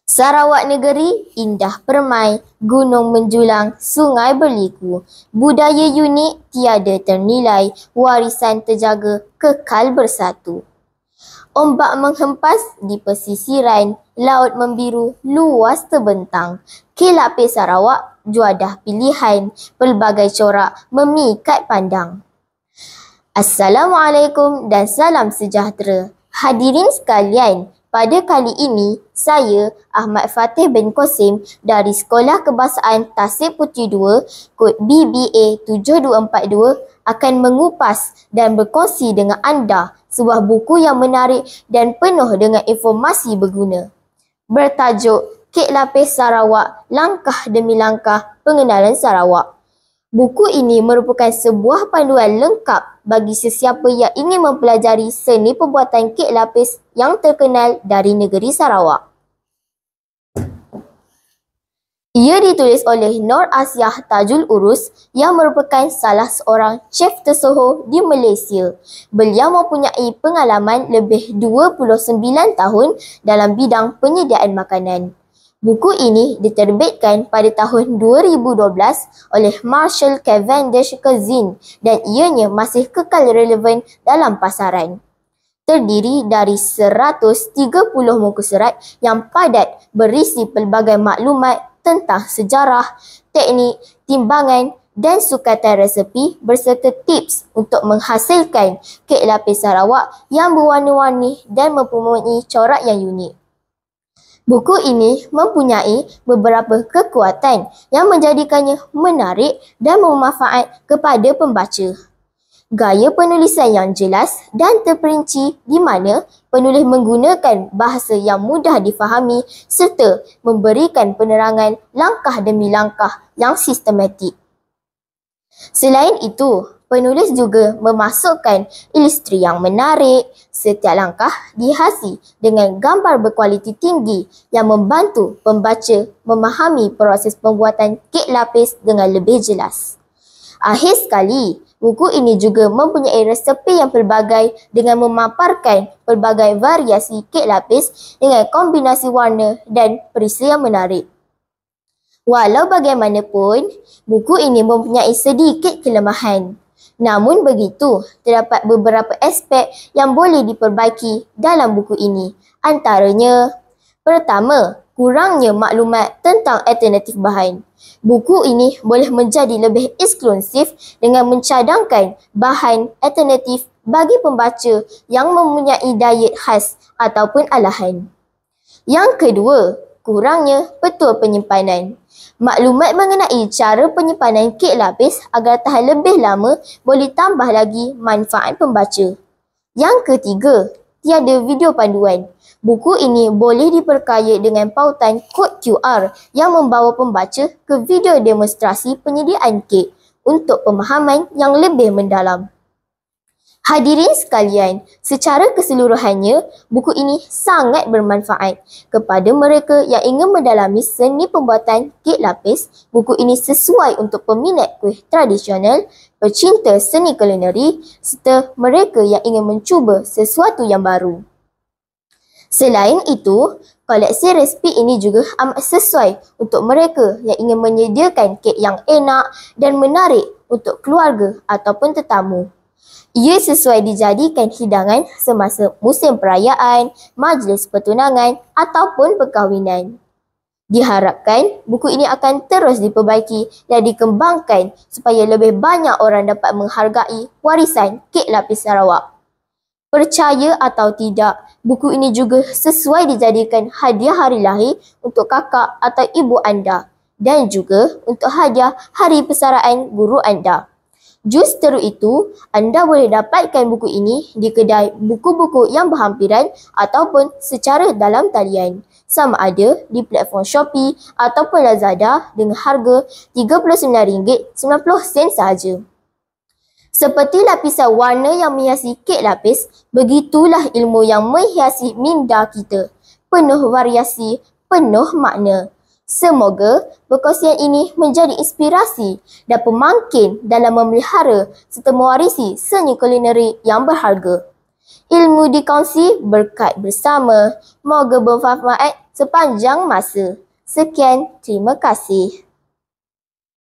Sarawak negeri, indah permai, gunung menjulang, sungai berliku. Budaya unik tiada ternilai, warisan terjaga, kekal bersatu. Ombak menghempas di pesisiran, laut membiru, luas terbentang. Kelapis Sarawak, juadah pilihan, pelbagai corak memikat pandang. Assalamualaikum dan salam sejahtera. Hadirin sekalian, pada kali ini, saya Ahmad Fatih bin Qasim dari Sekolah Kebahasaan Tasik Puteri 2, kod BBA 7242 akan mengupas dan berkongsi dengan anda sebuah buku yang menarik dan penuh dengan informasi berguna. Bertajuk Kek Lapis Sarawak, Langkah Demi Langkah Pengenalan Sarawak. Buku ini merupakan sebuah panduan lengkap bagi sesiapa yang ingin mempelajari seni pembuatan kek lapis yang terkenal dari negeri Sarawak. Ia ditulis oleh Nur Asiah Tajul Urus yang merupakan salah seorang chef tersohor di Malaysia. Beliau mempunyai pengalaman lebih 29 tahun dalam bidang penyediaan makanan. Buku ini diterbitkan pada tahun 2012 oleh Marshall Cavendish Cuisine dan ianya masih kekal relevan dalam pasaran. Terdiri dari 130 muka surat yang padat berisi pelbagai maklumat tentang sejarah, teknik, timbangan dan sukatan resepi berserta tips untuk menghasilkan kek lapis Sarawak yang berwarna-warni dan mempunyai corak yang unik. Buku ini mempunyai beberapa kekuatan yang menjadikannya menarik dan bermanfaat kepada pembaca. Gaya penulisan yang jelas dan terperinci di mana penulis menggunakan bahasa yang mudah difahami serta memberikan penerangan langkah demi langkah yang sistematik. Selain itu, penulis juga memasukkan ilustri yang menarik. Setiap langkah dihiasi dengan gambar berkualiti tinggi yang membantu pembaca memahami proses pembuatan kek lapis dengan lebih jelas. Akhir sekali, buku ini juga mempunyai resepi yang pelbagai dengan memaparkan pelbagai variasi kek lapis dengan kombinasi warna dan perisa yang menarik. Walau bagaimanapun, buku ini mempunyai sedikit kelemahan. Namun begitu, terdapat beberapa aspek yang boleh diperbaiki dalam buku ini. Antaranya, pertama, kurangnya maklumat tentang alternatif bahan. Buku ini boleh menjadi lebih eksklusif dengan mencadangkan bahan alternatif bagi pembaca yang mempunyai diet khas ataupun alahan. Yang kedua, kurangnya petua penyimpanan. Maklumat mengenai cara penyimpanan kek lapis agar tahan lebih lama boleh tambah lagi manfaat pembaca. Yang ketiga, tiada video panduan. Buku ini boleh diperkaya dengan pautan kod QR yang membawa pembaca ke video demonstrasi penyediaan kek untuk pemahaman yang lebih mendalam. Hadirin sekalian, secara keseluruhannya, buku ini sangat bermanfaat kepada mereka yang ingin mendalami seni pembuatan kek lapis. Buku ini sesuai untuk peminat kuih tradisional, pecinta seni kulineri serta mereka yang ingin mencuba sesuatu yang baru. Selain itu, koleksi resepi ini juga amat sesuai untuk mereka yang ingin menyediakan kek yang enak dan menarik untuk keluarga ataupun tetamu. Ia sesuai dijadikan hidangan semasa musim perayaan, majlis pertunangan ataupun perkahwinan. Diharapkan buku ini akan terus diperbaiki dan dikembangkan supaya lebih banyak orang dapat menghargai warisan kek lapis Sarawak. Percaya atau tidak, buku ini juga sesuai dijadikan hadiah hari lahir untuk kakak atau ibu anda dan juga untuk hadiah hari persaraan guru anda. Justru itu, anda boleh dapatkan buku ini di kedai buku-buku yang berhampiran ataupun secara dalam talian. Sama ada di platform Shopee ataupun Lazada dengan harga RM39.90 sahaja. Seperti lapisan warna yang menghiasi kek lapis, begitulah ilmu yang menghiasi minda kita. Penuh variasi, penuh makna. Semoga perkongsian ini menjadi inspirasi dan pemangkin dalam memelihara serta mewarisi seni kulineri yang berharga. Ilmu dikongsi, berkat bersama. Moga bermanfaat. sepanjang masa. Sekian, terima kasih.